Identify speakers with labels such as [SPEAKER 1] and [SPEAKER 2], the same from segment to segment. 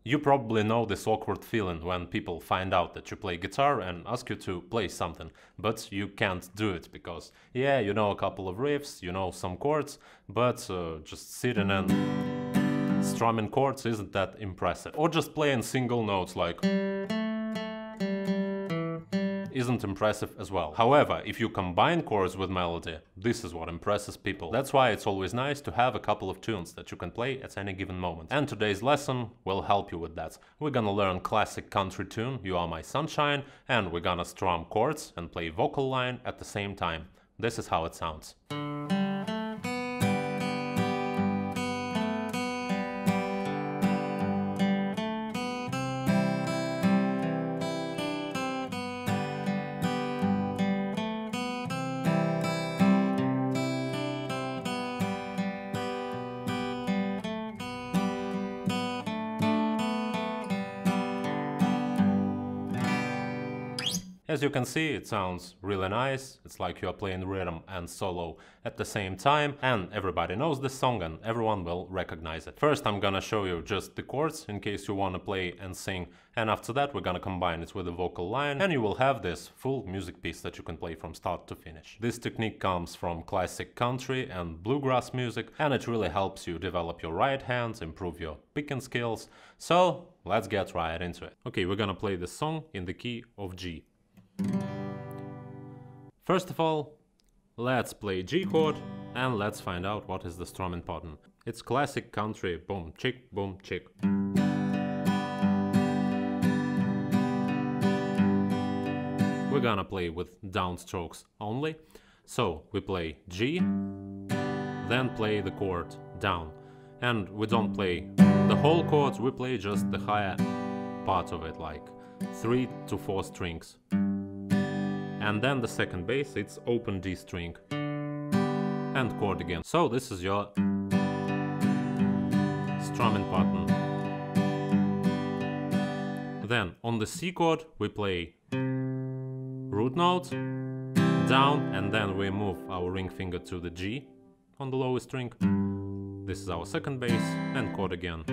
[SPEAKER 1] You probably know this awkward feeling when people find out that you play guitar and ask you to play something, but you can't do it because, yeah, you know a couple of riffs, you know some chords, but just sitting and strumming chords isn't that impressive. Or just playing single notes like isn't impressive as well. However, if you combine chords with melody, this is what impresses people. That's why it's always nice to have a couple of tunes that you can play at any given moment. And today's lesson will help you with that. We're gonna learn classic country tune, You Are My Sunshine, and we're gonna strum chords and play vocal line at the same time. This is how it sounds. As you can see, it sounds really nice. It's like you are playing rhythm and solo at the same time, and everybody knows this song and everyone will recognize it. First, I'm gonna show you just the chords in case you wanna play and sing, and after that we're gonna combine it with a vocal line, and you will have this full music piece that you can play from start to finish. This technique comes from classic country and bluegrass music, and it really helps you develop your right hand, improve your picking skills. So let's get right into it. Okay, we're gonna play this song in the key of G. First of all, let's play G chord and let's find out what is the strumming pattern. It's classic country, boom, chick, boom, chick. We're gonna play with downstrokes only. So we play G, then play the chord down. And we don't play the whole chord, we play just the higher part of it, like 3 to 4 strings. And then the second bass, it's open D string and chord again. So this is your strumming pattern. Then on the C chord we play root note down, and then we move our ring finger to the G on the lowest string. This is our second bass and chord again.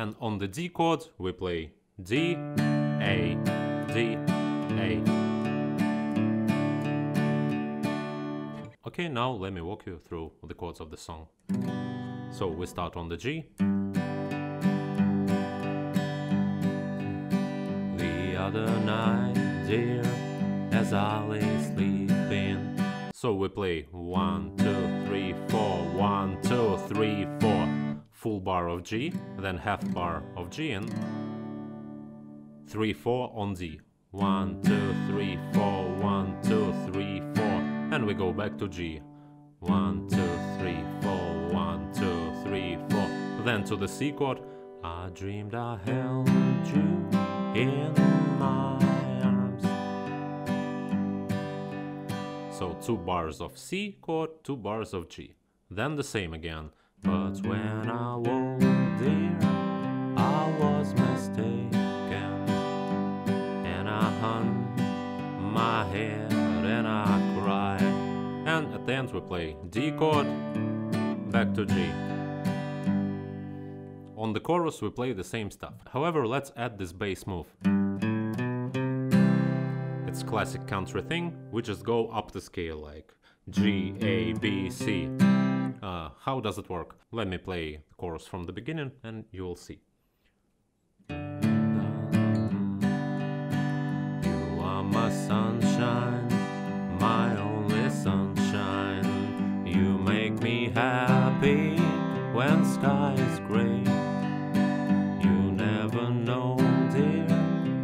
[SPEAKER 1] And on the D chord we play D, A, D, A. Okay, now let me walk you through the chords of the song. So we start on the G. The other night, dear, as I lay sleeping. So we play 1, 2, 3, 4, 1, 2, 3, 4. Full bar of G, then half bar of G and 3, 4 on D. 1, 2, 3, 4, 1, 2, 3, 4. And we go back to G. 1, 2, 3, 4, 1, 2, 3, 4. Then to the C chord. I dreamed I held you in my arms. So 2 bars of C chord, 2 bars of G. Then the same again. But when I woke, dear, I was mistaken, and I hung my head and I cried. And at the end we play D chord, back to G. On the chorus we play the same stuff. However, let's add this bass move. It's classic country thing. We just go up the scale like G, A, B, C. How does it work? Let me play the chorus from the beginning and you will see. You are my sunshine, my only sunshine. You make me happy when sky is gray. You never know, dear,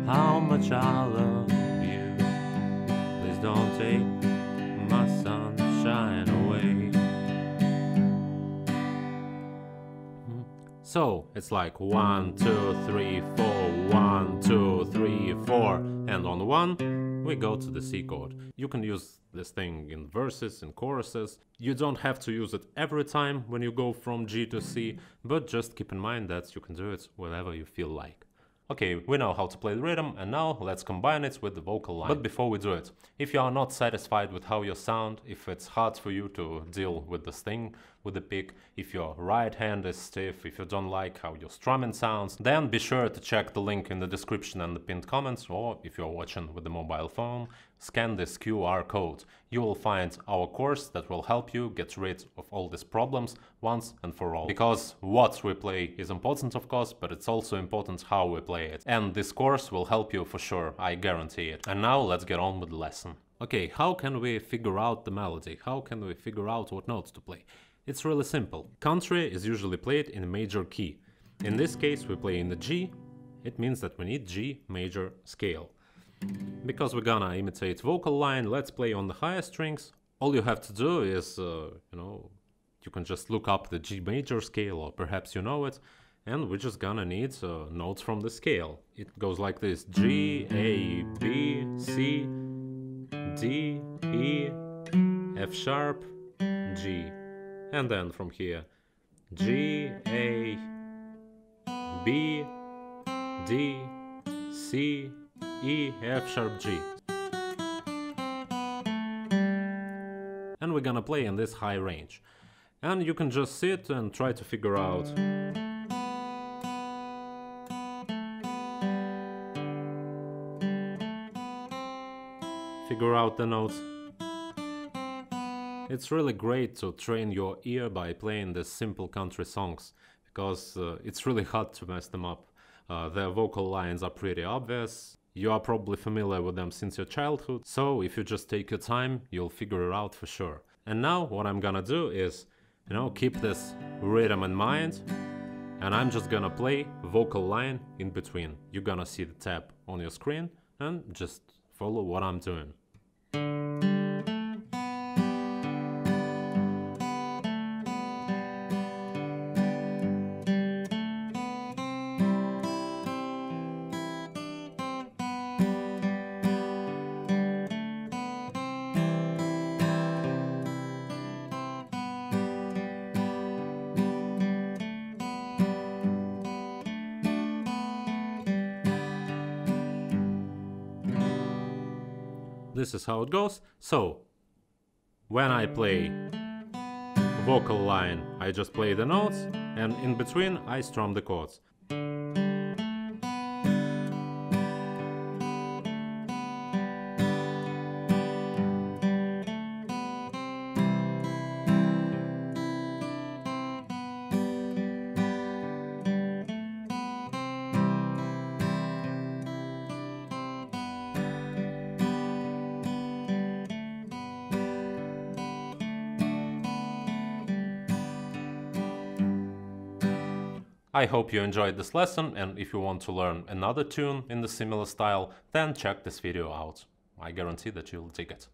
[SPEAKER 1] how much I love you. Please don't take my sunshine away. So it's like 1, 2, 3, 4, 1, 2, 3, 4, and on 1 we go to the C chord. You can use this thing in verses, in choruses. You don't have to use it every time when you go from G to C, but just keep in mind that you can do it whenever you feel like. Okay, we know how to play the rhythm, and now let's combine it with the vocal line. But before we do it, if you are not satisfied with how you sound, if it's hard for you to deal with this thing, with the pick, if your right hand is stiff, if you don't like how your strumming sounds, then be sure to check the link in the description and the pinned comments, or if you're watching with the mobile phone, scan this QR code. You will find our course that will help you get rid of all these problems once and for all. Because what we play is important, of course, but it's also important how we play it. And this course will help you for sure, I guarantee it. And now let's get on with the lesson. Okay, how can we figure out the melody? How can we figure out what notes to play? It's really simple. Country is usually played in a major key. In this case, we play in the G. It means that we need G major scale. Because we're gonna imitate vocal line, let's play on the higher strings. All you have to do is, you can just look up the G major scale, or perhaps you know it, and we're just gonna need notes from the scale. It goes like this: G, A, B, C, D, E, F sharp, G. And then from here, G, A, B, D, C, E, F sharp, G. And we're gonna play in this high range. And you can just sit and try to figure out the notes. It's really great to train your ear by playing these simple country songs, because it's really hard to mess them up. Their vocal lines are pretty obvious. You are probably familiar with them since your childhood, so if you just take your time, you'll figure it out for sure. And now what I'm gonna do is, keep this rhythm in mind, and I'm just gonna play vocal line in between. You're gonna see the tab on your screen, and just follow what I'm doing. This is how it goes. So, when I play vocal line, I just play the notes, and in between I strum the chords. I hope you enjoyed this lesson, and if you want to learn another tune in the similar style, then check this video out. I guarantee that you'll dig it.